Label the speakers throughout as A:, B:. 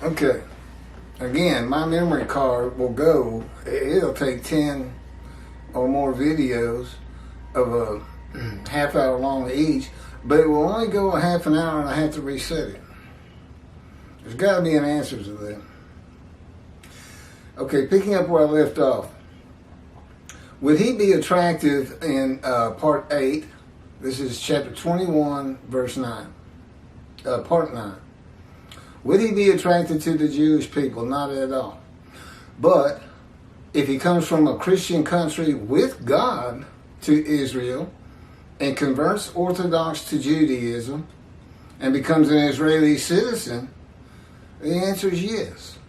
A: Okay. Again, my memory card will go, it'll take 10 or more videos of a half hour long each, but it will only go a half an hour and I have to reset it. There's got to be an answer to that. Okay, picking up where I left off. Would he be attractive in part 8? This is chapter 21, verse 9. Part 9. Would he be attracted to the Jewish people? Not at all. But if he comes from a Christian country with God to Israel and converts Orthodox to Judaism and becomes an Israeli citizen, the answer is yes.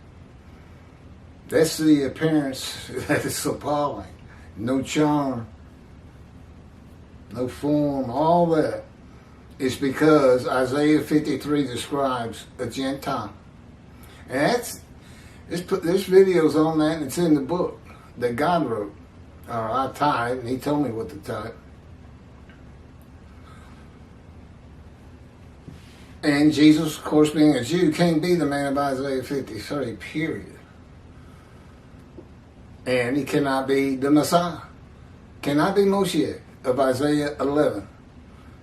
A: That's the appearance that is appalling. No charm, no form, all that. It's because Isaiah 53 describes a Gentile. And there's videos on that, and it's in the book that God wrote. Or I typed, and he told me what to type. And Jesus, of course, being a Jew, can't be the man of Isaiah 53, period. And he cannot be the Messiah. Cannot be Moshiach of Isaiah 11.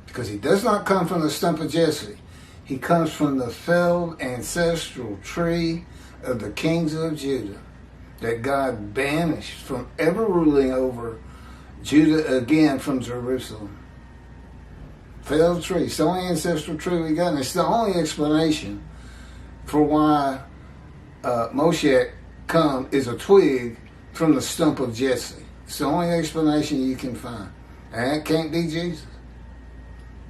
A: Because he does not come from the stump of Jesse. He comes from the felled ancestral tree of the kings of Judah that God banished from ever ruling over Judah again from Jerusalem. Felled tree. It's the only ancestral tree we got, and it's the only explanation for why Moshiach come is a twig from the stump of Jesse. It's the only explanation you can find. And that can't be Jesus.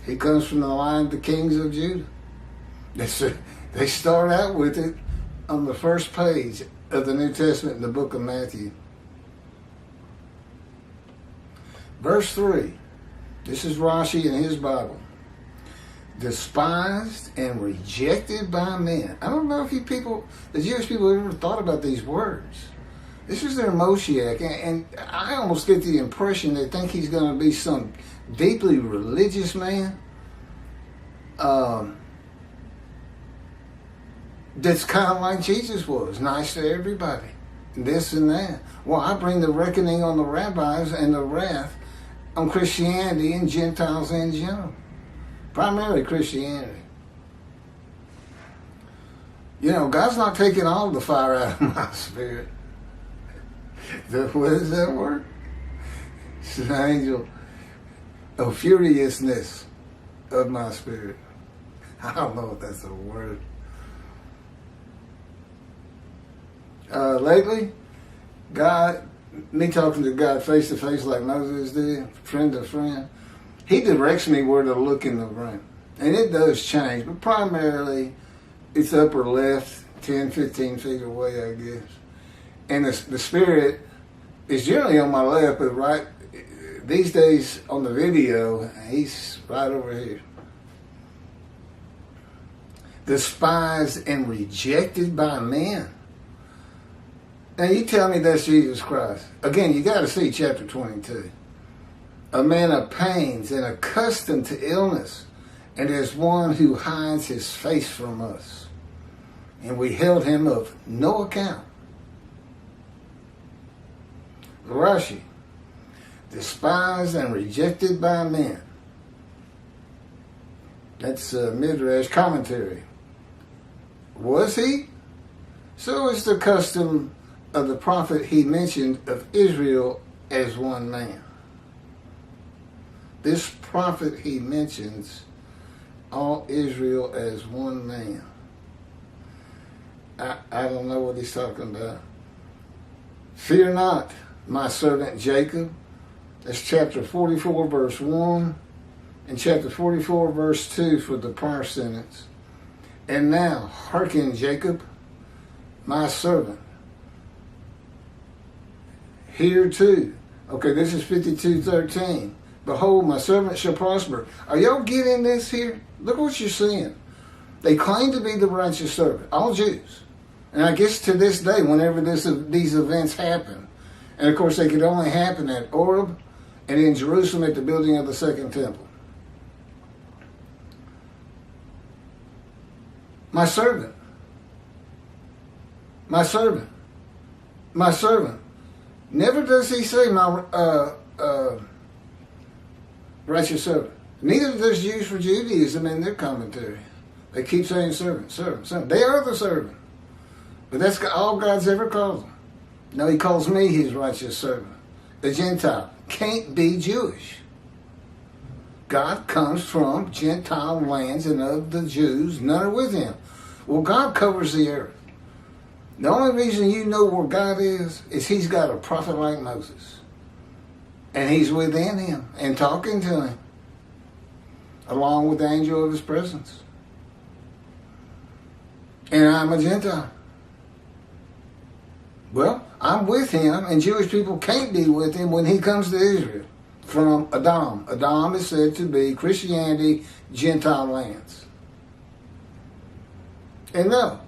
A: He comes from the line of the kings of Judah. They start out with it on the first page of the New Testament in the book of Matthew. Verse 3. This is Rashi in his Bible. Despised and rejected by men. I don't know if the Jewish people ever thought about these words. This is their Moshiach, and I almost get the impression they think he's going to be some deeply religious man that's kind of like Jesus was, nice to everybody, this and that. Well, I bring the reckoning on the rabbis and the wrath on Christianity and Gentiles in general, primarily Christianity. You know, God's not taking all the fire out of my spirit. What is that word? It's an angel of furiousness of my spirit. I don't know if that's a word. Lately, me talking to God face to face like Moses did, friend to friend, he directs me where to look in the room. And it does change, but primarily it's upper left, 10, 15 feet away, I guess. And the Spirit is generally on my left, but right these days on the video, he's right over here. Despised and rejected by men. Now you tell me that's Jesus Christ. Again, you got to see chapter 22. A man of pains and accustomed to illness, and as one who hides his face from us. And we held him of no account. Rashi, despised and rejected by men. That's Midrash commentary. Was he? So is the custom of the prophet he mentioned of Israel as one man. This prophet he mentions all Israel as one man. I don't know what he's talking about. Fear not, my servant Jacob. That's chapter 44, verse 1, and chapter 44, verse 2 for the prior sentence. And now, hearken, Jacob, my servant. Here too. Okay, this is 52:13. Behold, my servant shall prosper. Are y'all getting this here? Look what you're seeing. They claim to be the righteous servant, all Jews. And I guess to this day, whenever these events happen, and of course they could only happen at Oreb and in Jerusalem at the building of the second temple. My servant. My servant. My servant. Never does he say my righteous servant. Neither does Jews for Judaism in their commentary. They keep saying servant, servant, servant. They are the servant. But that's all God's ever called them. No, he calls me his righteous servant. The Gentile can't be Jewish. God comes from Gentile lands, and of the Jews, none are with him. Well, God covers the earth. The only reason you know where God is he's got a prophet like Moses. And he's within him and talking to him, along with the angel of his presence. And I'm a Gentile. Well, I'm with him, and Jewish people can't be with him when he comes to Israel from Edom. Edom is said to be Christianity, Gentile lands. And no,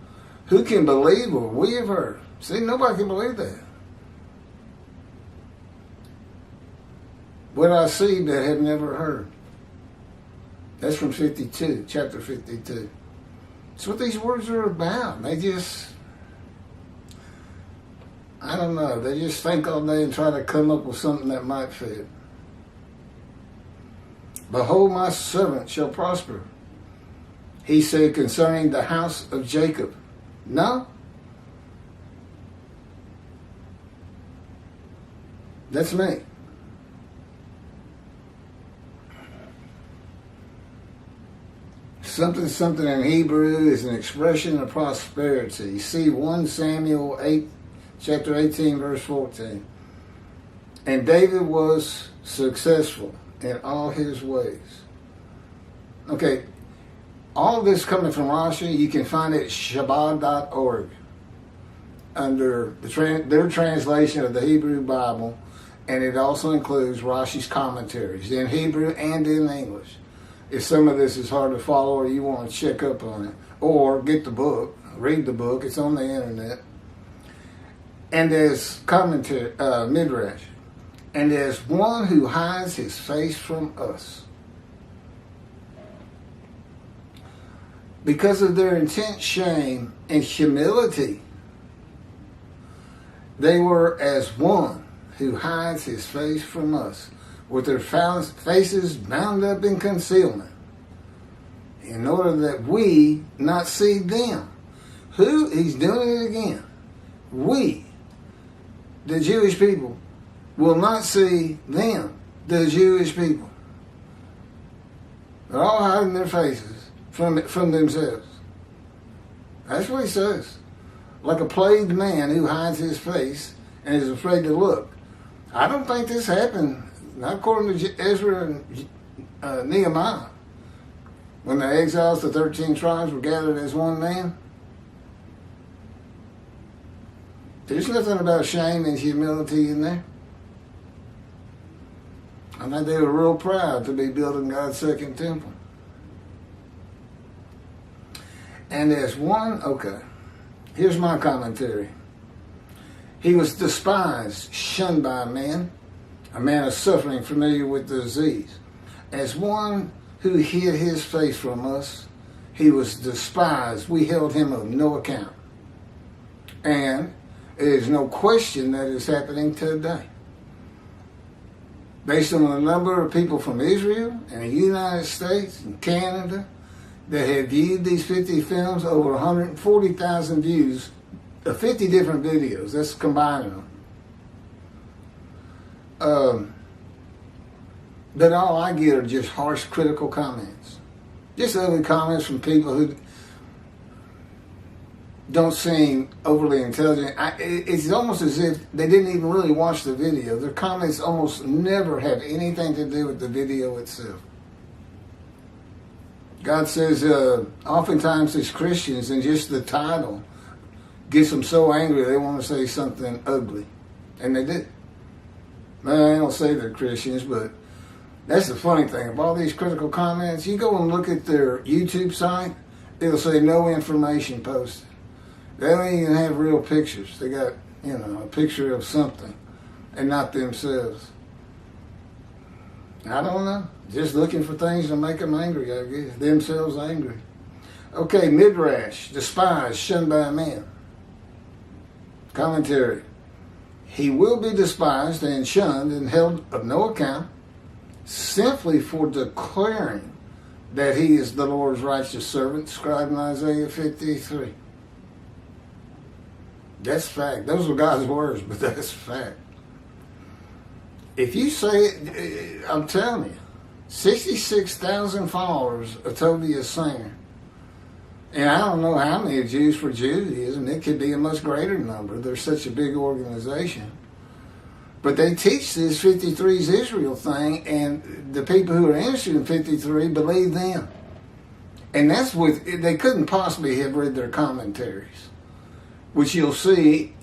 A: who can believe what we have heard? See, nobody can believe that. What I see that have never heard. That's from 52, chapter 52. That's what these words are about. They just, I don't know, they just think all day and try to come up with something that might fit. Behold, my servant shall prosper. He said concerning the house of Jacob. No. That's me. Something in Hebrew is an expression of prosperity. See 1 Samuel 8, chapter 18, verse 14. And David was successful in all his ways. Okay, all this coming from Rashi, you can find it at Shabbat.org under their translation of the Hebrew Bible, and it also includes Rashi's commentaries in Hebrew and in English. If some of this is hard to follow or you want to check up on it, or get the book, read the book, it's on the internet. And there's commentary, Midrash. And there's one who hides his face from us. Because of their intense shame and humility, they were as one who hides his face from us, with their faces bound up in concealment, in order that we not see them. Who? He's doing it again. We, the Jewish people, will not see them, the Jewish people. They're all hiding their faces from themselves. That's what he says. Like a plagued man who hides his face and is afraid to look. I don't think this happened, not according to Ezra and Nehemiah. When the exiles, the 13 tribes, were gathered as one man. There's nothing about shame and humility in there. I think they were real proud to be building God's second temple. And there's one, okay, here's my commentary. He was despised, shunned by men, a man of suffering, familiar with the disease. As one who hid his face from us, he was despised. We held him of no account. And there is no question that is happening today. Based on the number of people from Israel and the United States and Canada that have viewed these 50 films, over 140,000 views of 50 different videos. That's combining them. But all I get are just harsh, critical comments. Just ugly comments from people who don't seem overly intelligent. It's almost as if they didn't even really watch the video. Their comments almost never have anything to do with the video itself. God says oftentimes these Christians, and just the title gets them so angry they want to say something ugly. And they do. Well, I don't say they're Christians, but that's the funny thing. Of all these critical comments, you go and look at their YouTube site, it'll say no information posted. They don't even have real pictures. They got, a picture of something and not themselves. I don't know. Just looking for things to make them angry, I guess. Themselves angry. Okay, Midrash, despised, shunned by men. Commentary. He will be despised and shunned and held of no account simply for declaring that he is the Lord's righteous servant, described in Isaiah 53. That's fact. Those are God's words, but that's fact. If you say it, I'm telling you, 66,000 followers of Tobiah Singer. And I don't know how many Jews for Judaism. It could be a much greater number. They're such a big organization. But they teach this 53's Israel thing, and the people who are interested in 53 believe them. And that's what, they couldn't possibly have read their commentaries, which you'll see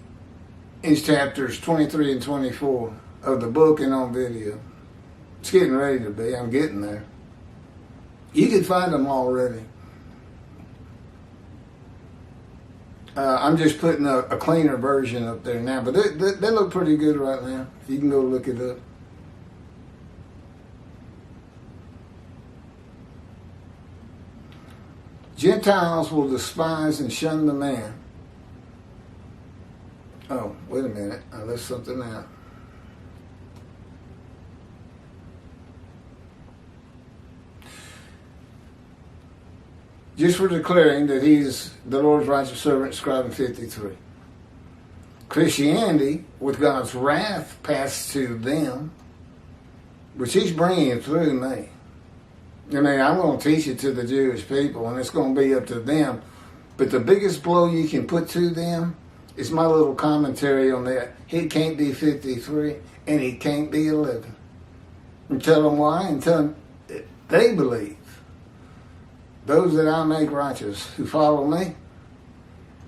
A: in chapters 23 and 24 of the book and on video. It's getting ready to be. I'm getting there. You can find them already. I'm just putting a cleaner version up there now, but they look pretty good right now. You can go look it up. Gentiles will despise and shun the man. Oh, wait a minute. I left something out. Just for declaring that he is the Lord's righteous servant, described in 53. Christianity, with God's wrath passed to them, which he's bringing through me. I mean, I'm going to teach it to the Jewish people, and it's going to be up to them. But the biggest blow you can put to them is my little commentary on that. He can't be 53, and he can't be 11. And tell them why, and tell them they believe. Those that I make righteous, who follow me,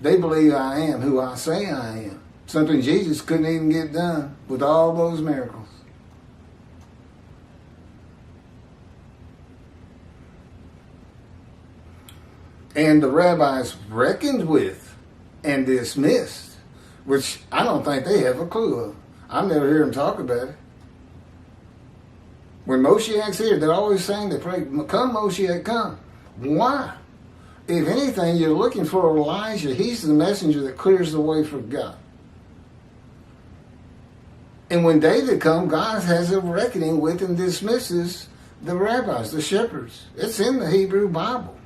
A: they believe I am who I say I am. Something Jesus couldn't even get done with all those miracles. And the rabbis reckoned with and dismissed, which I don't think they have a clue of. I never hear them talk about it. When Moshiach's here, they're always saying, they pray, come Moshiach, come. Why? If anything, you're looking for Elijah. He's the messenger that clears the way for God. And when David comes, God has a reckoning with and dismisses the rabbis, the shepherds. It's in the Hebrew Bible.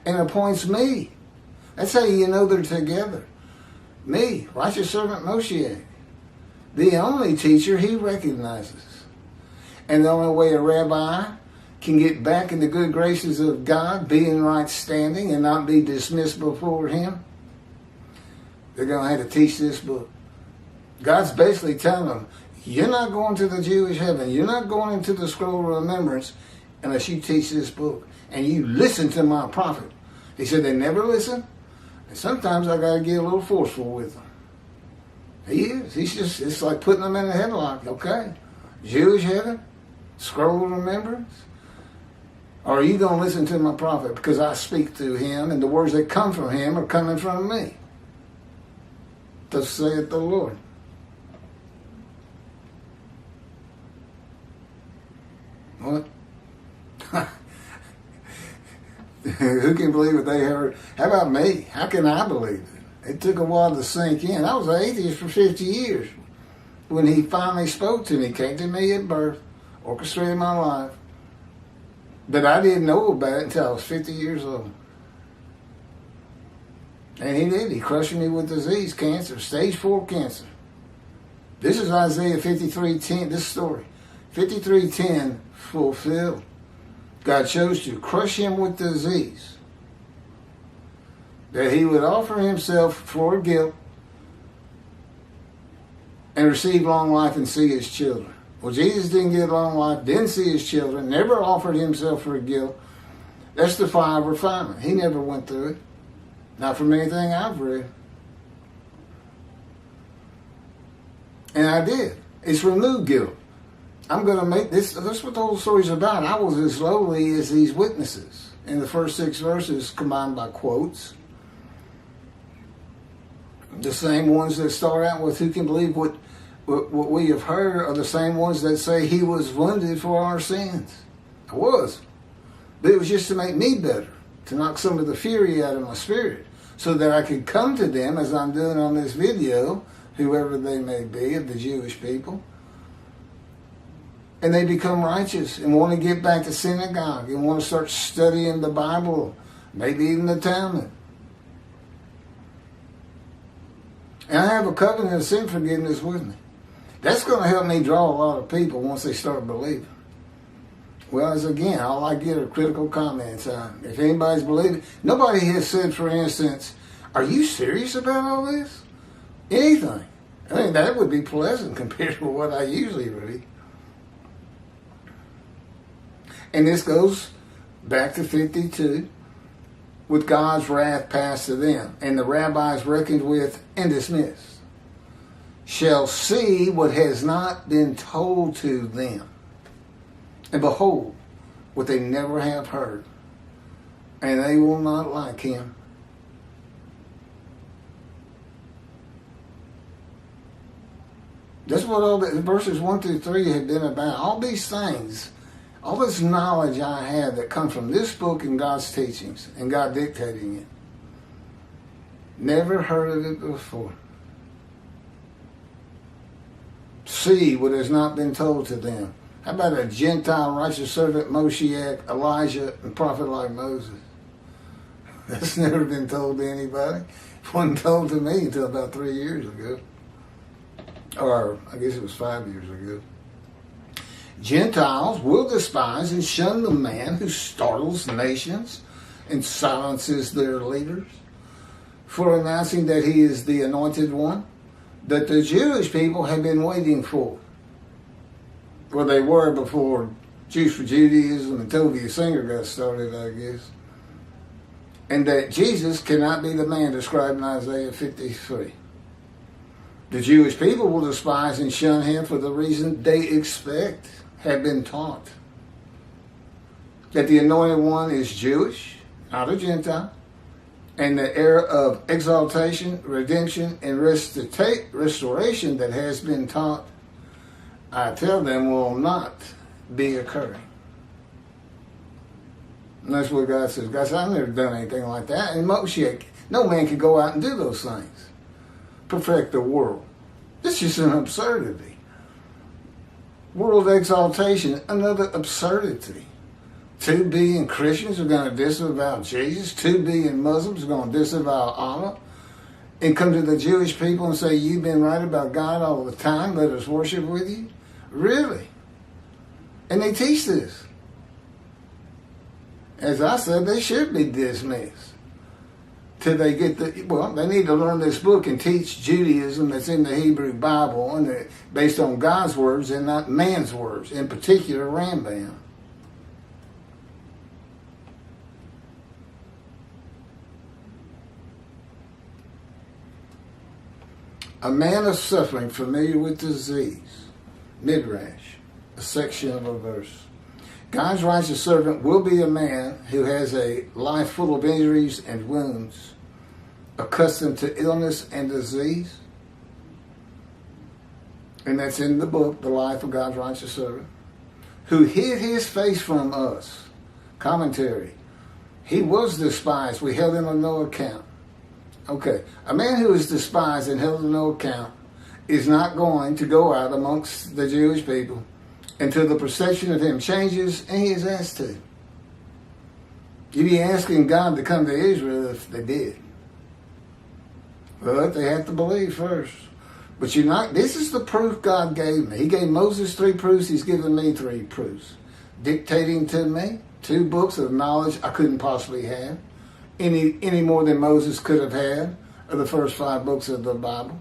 A: And appoints me. That's how you know they're together. Me, righteous servant Moshiach. The only teacher he recognizes. And the only way a rabbi can get back in the good graces of God, be in right standing, and not be dismissed before him, they're going to have to teach this book. God's basically telling them, you're not going to the Jewish heaven. You're not going into the scroll of remembrance unless you teach this book. And you listen to my prophet. He said they never listen. And sometimes I got to get a little forceful with them. He is. He's just, it's like putting them in a headlock. Okay, Jewish heaven, scroll of remembrance. Or are you going to listen to my prophet because I speak through him and the words that come from him are coming from me? Thus saith the Lord. What? Who can believe what they heard? How about me? How can I believe it? It took a while to sink in. I was an atheist for 50 years. When he finally spoke to me, came to me at birth, orchestrated my life. But I didn't know about it until I was 50 years old. And he did. He crushed me with disease, cancer, stage 4 cancer. This is Isaiah 53:10, this story. 53:10 fulfilled. God chose to crush him with disease, that he would offer himself for guilt and receive long life and see his children. Well, Jesus didn't get long life, didn't see his children, never offered himself for guilt. That's the fire of refinement. He never went through it. Not from anything I've read. And I did. It's removed guilt. I'm going to make this, that's what the whole story's about. I was as lowly as these witnesses in the first 6 verses combined by quotes. The same ones that start out with, who can believe what we have heard, are the same ones that say he was wounded for our sins. I was. But it was just to make me better, to knock some of the fury out of my spirit, so that I could come to them, as I'm doing on this video, whoever they may be, of the Jewish people. And they become righteous and want to get back to synagogue and want to start studying the Bible, maybe even the Talmud. And I have a covenant of sin forgiveness with me. That's going to help me draw a lot of people once they start believing. Well, as again, all I get are critical comments on if anybody's believing. Nobody has said, for instance, are you serious about all this? Anything. I mean, that would be pleasant compared to what I usually read. And this goes back to 52, with God's wrath passed to them, and the rabbis reckoned with and dismissed, shall see what has not been told to them. And behold, what they never have heard, and they will not like him. That's what all the verses 1 through 3 have been about. All these things, all this knowledge I have that comes from this book and God's teachings, and God dictating it. Never heard of it before. See what has not been told to them. How about a Gentile righteous servant, Moshiach, Elijah, and prophet like Moses? That's never been told to anybody. It wasn't told to me until about 3 years ago. Or I guess it was 5 years ago. Gentiles will despise and shun the man who startles nations and silences their leaders for announcing that he is the anointed one that the Jewish people have been waiting for. Well, they were before Jews for Judaism and Tovia Singer got started, I guess. And that Jesus cannot be the man described in Isaiah 53. The Jewish people will despise and shun him for the reason they expect, have been taught. That the anointed one is Jewish, not a Gentile. And the era of exaltation, redemption, and restoration that has been taught, I tell them, will not be occurring. And that's what God says. God says, I've never done anything like that. And Moshiach, no man can go out and do those things. Perfect the world. It's just an absurdity. World exaltation, another absurdity. 2 billion Christians are going to disavow Jesus. 2 billion Muslims are going to disavow Allah. And come to the Jewish people and say, you've been right about God all the time. Let us worship with you. Really? And they teach this. As I said, they should be dismissed. Till they get they need to learn this book and teach Judaism that's in the Hebrew Bible and based on God's words and not man's words, in particular Rambam. A man of suffering, familiar with disease, Midrash, a section of a verse. God's righteous servant will be a man who has a life full of injuries and wounds, accustomed to illness and disease. And that's in the book, The Life of God's Righteous Servant, who hid his face from us. Commentary. He was despised. We held him on no account. Okay, a man who is despised and held on no account is not going to go out amongst the Jewish people until the perception of him changes, and he is asked to. You'd be asking God to come to Israel if they did. But they have to believe first. But you're not, this is the proof God gave me. He gave Moses 3 proofs, he's given me 3 proofs. Dictating to me 2 books of knowledge I couldn't possibly have. Any more than Moses could have had of the first 5 books of the Bible.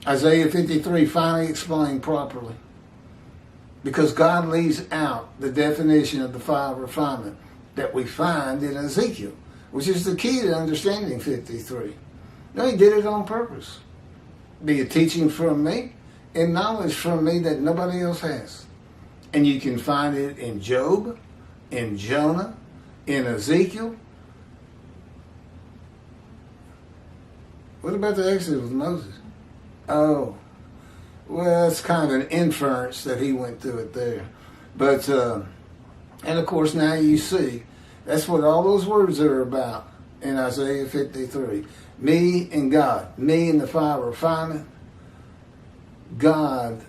A: Isaiah 53 finally explained properly. Because God leaves out the definition of the fire of refinement that we find in Ezekiel, which is the key to understanding 53. No, he did it on purpose. Be a teaching from me and knowledge from me that nobody else has. And you can find it in Job, in Jonah, in Ezekiel. What about the Exodus with Moses? Oh, well, it's kind of an inference that he went through it there. But, and of course, now you see, that's what all those words are about. in Isaiah 53. Me and God. Me in the fire refinement. God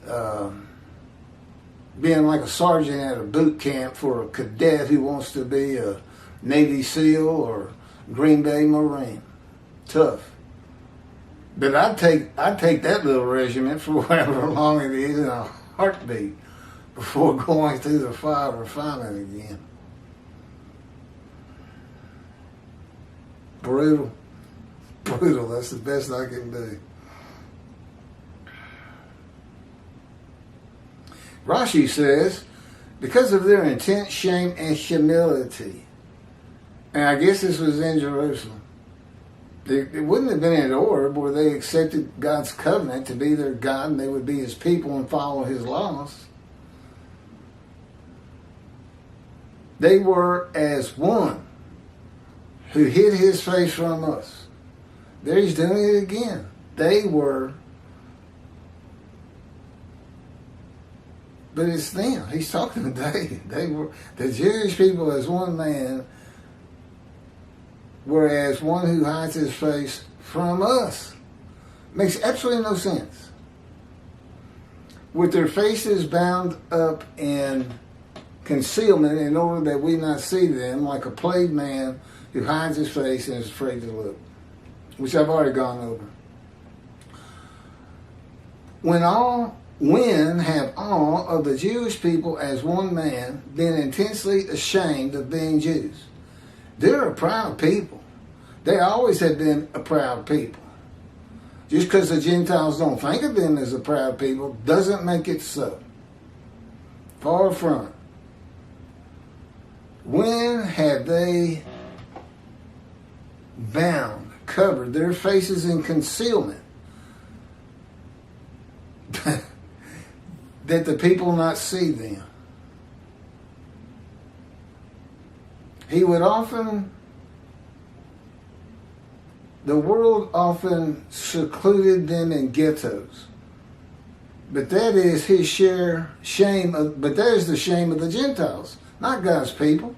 A: being like a sergeant at a boot camp for a cadet who wants to be a Navy SEAL or Green Bay Marine. Tough. But I'd take that little regiment for however long it is in a heartbeat before going through the fire refinement again. Brutal. Brutal. That's the best I can do. Rashi says, because of their intense shame and humility, and I guess this was in Jerusalem, it wouldn't have been in order where they accepted God's covenant to be their God and they would be his people and follow his laws. They were as one who hid his face from us. There he's doing it again. They were, but it's them. He's talking to David. They were, the Jewish people as one man, whereas one who hides his face from us. Makes absolutely no sense. With their faces bound up in concealment in order that we not see them, like a plagued man who hides his face and is afraid to look, which I've already gone over. When have all of the Jewish people as one man been intensely ashamed of being Jews? They're a proud people. They always have been a proud people. Just because the Gentiles don't think of them as a proud people doesn't make it so. Far from it. When have they bound, covered their faces in concealment that the people not see them? The world often secluded them in ghettos. But that is his shame but that is the shame of the Gentiles, not God's people.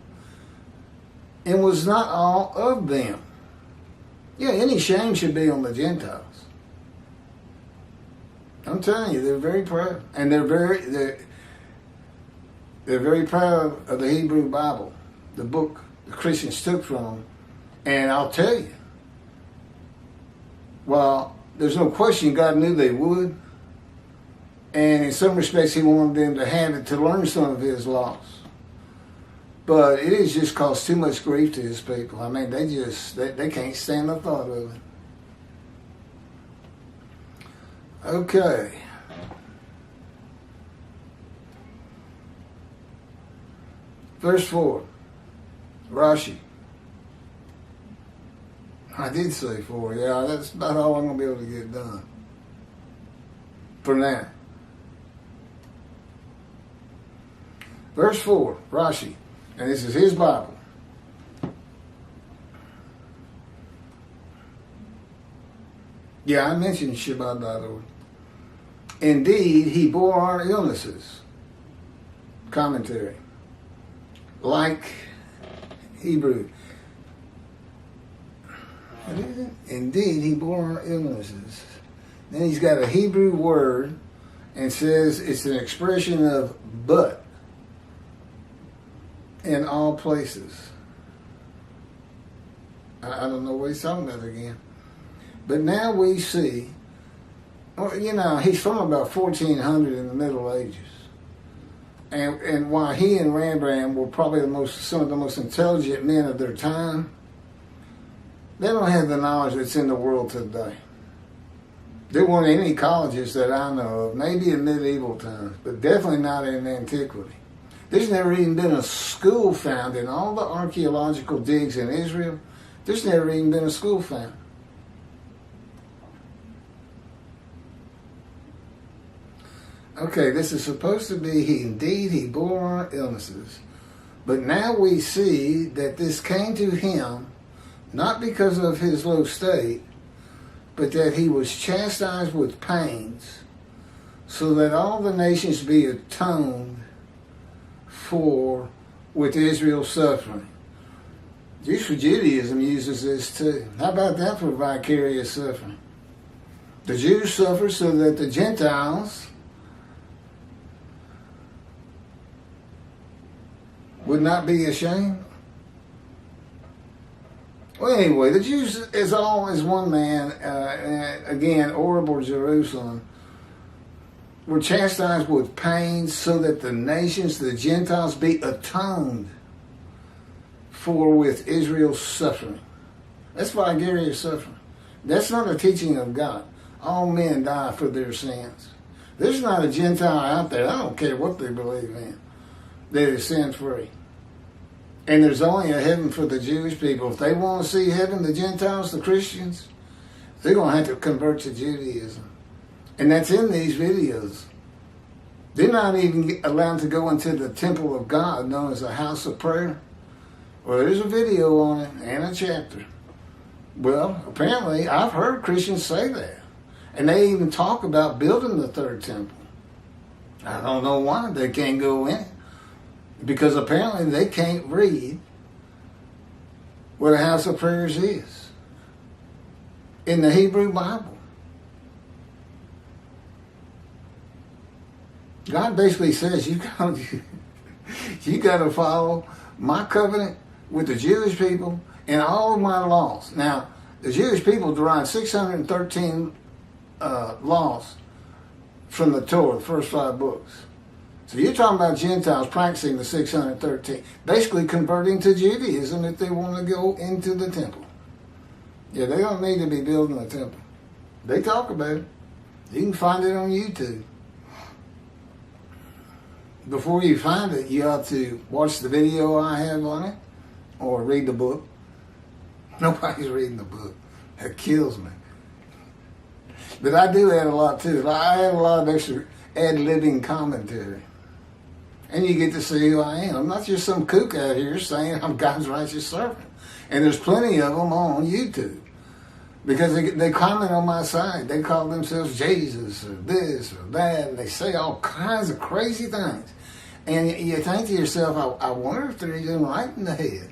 A: And was not all of them. Yeah, any shame should be on the Gentiles. I'm telling you, they're very proud. And they're very proud of the Hebrew Bible, the book the Christians took from them. And I'll tell you, well, there's no question God knew they would. And in some respects, he wanted them to have it to learn some of his laws. But it has just caused too much grief to his people. I mean, they can't stand the thought of it. Okay. Verse 4. Rashi. I did say 4. Yeah, that's about all I'm going to be able to get done. For now. Verse 4. Rashi. And this is his Bible. Yeah, I mentioned Shabbat.org. Indeed, he bore our illnesses. Commentary. Like Hebrew. Indeed, he bore our illnesses. Then he's got a Hebrew word and says it's an expression of but in all places. I don't know what he's talking about again. But now we see, you know, he's from about 1400 in the Middle Ages. And while he and Rembrandt were probably some of the most intelligent men of their time, they don't have the knowledge that's in the world today. There weren't any colleges that I know of, maybe in medieval times, but definitely not in antiquity. There's never even been a school found in all the archaeological digs in Israel. There's never even been a school found. Okay, this is supposed to be, he bore our illnesses. But now we see that this came to him not because of his low state, but that he was chastised with pains, so that all the nations be atoned for with Israel's suffering. Jews for Judaism uses this too. How about that for vicarious suffering? The Jews suffer so that the Gentiles would not be ashamed. Well, anyway, the Jews is all as one man, again, Oreb or Jerusalem, were chastised with pains so that the nations, the Gentiles, be atoned for with Israel's suffering. That's vicarious suffering. That's not a teaching of God. All men die for their sins. There's not a Gentile out there, I don't care what they believe in, that is sin-free. And there's only a heaven for the Jewish people. If they want to see heaven, the Gentiles, the Christians, they're going to have to convert to Judaism. And that's in these videos. They're not even allowed to go into the temple of God, known as a house of prayer. Well, there's a video on it and a chapter. Well, apparently, I've heard Christians say that. And they even talk about building the third temple. I don't know why they can't go in. Because apparently they can't read what a house of prayers is in the Hebrew Bible. God basically says you got to follow my covenant with the Jewish people and all of my laws. Now, the Jewish people derived 613 laws from the Torah, the first 5 books. So you're talking about Gentiles practicing the 613, basically converting to Judaism if they want to go into the temple. Yeah, they don't need to be building a temple. They talk about it. You can find it on YouTube. Before you find it, you ought to watch the video I have on it or read the book. Nobody's reading the book. That kills me. But I do add a lot to it. I add a lot of extra ad-libbing commentary. And you get to see who I am. I'm not just some kook out here saying I'm God's righteous servant. And there's plenty of them on YouTube. Because they comment on my side. They call themselves Jesus or this or that. And they say all kinds of crazy things. And you think to yourself, I wonder if they're even right in the head.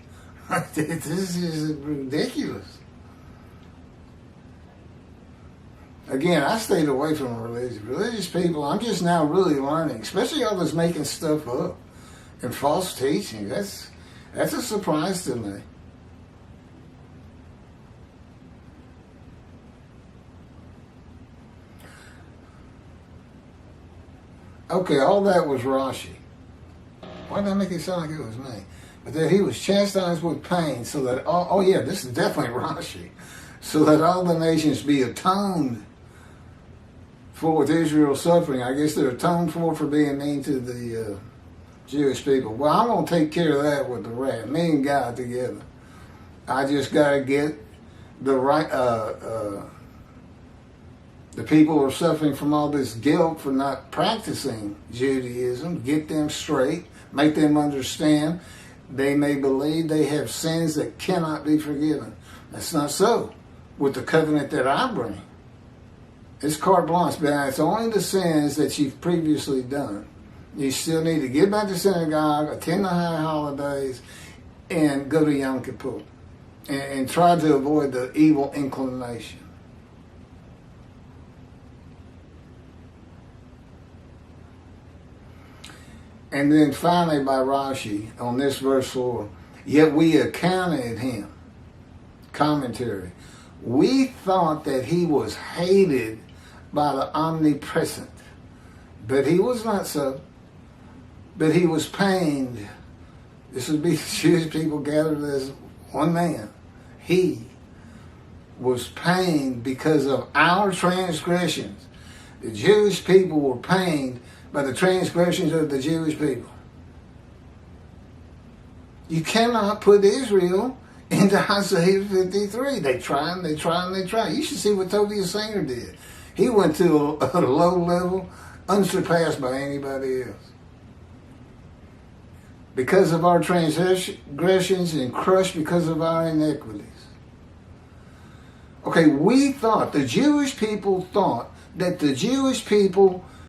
A: This is ridiculous. Again, I stayed away from religion. Religious people, I'm just now really learning, especially all this making stuff up and false teaching. That's a surprise to me. Okay, all that was Rashi. Why did I make it sound like it was me? But that he was chastised with pain so that oh yeah, this is definitely Rashi. So that all the nations be atoned for with Israel's suffering. I guess they're atoned for being mean to the Jewish people. Well, I'm going to take care of that with the wrath. Me and God together. I just got to get the right, the people who are suffering from all this guilt for not practicing Judaism, get them straight, make them understand they may believe they have sins that cannot be forgiven. That's not so with the covenant that I bring. It's carte blanche, but it's only the sins that you've previously done. You still need to get back to synagogue, attend the high holidays, and go to Yom Kippur. And try to avoid the evil inclination. And then finally by Rashi, on this verse 4, yet we accounted him, commentary, we thought that he was hated by the omnipresent, but he was not so. But he was pained. This would be the Jewish people gathered as one man. He was pained because of our transgressions. The Jewish people were pained by the transgressions of the Jewish people. You cannot put Israel into Isaiah 53. They try and they try and they try. You should see what Tovia Singer did. He went to a low level, unsurpassed by anybody else. Because of our transgressions and crushed because of our iniquities. Okay, we thought, the Jewish people thought that the Jewish people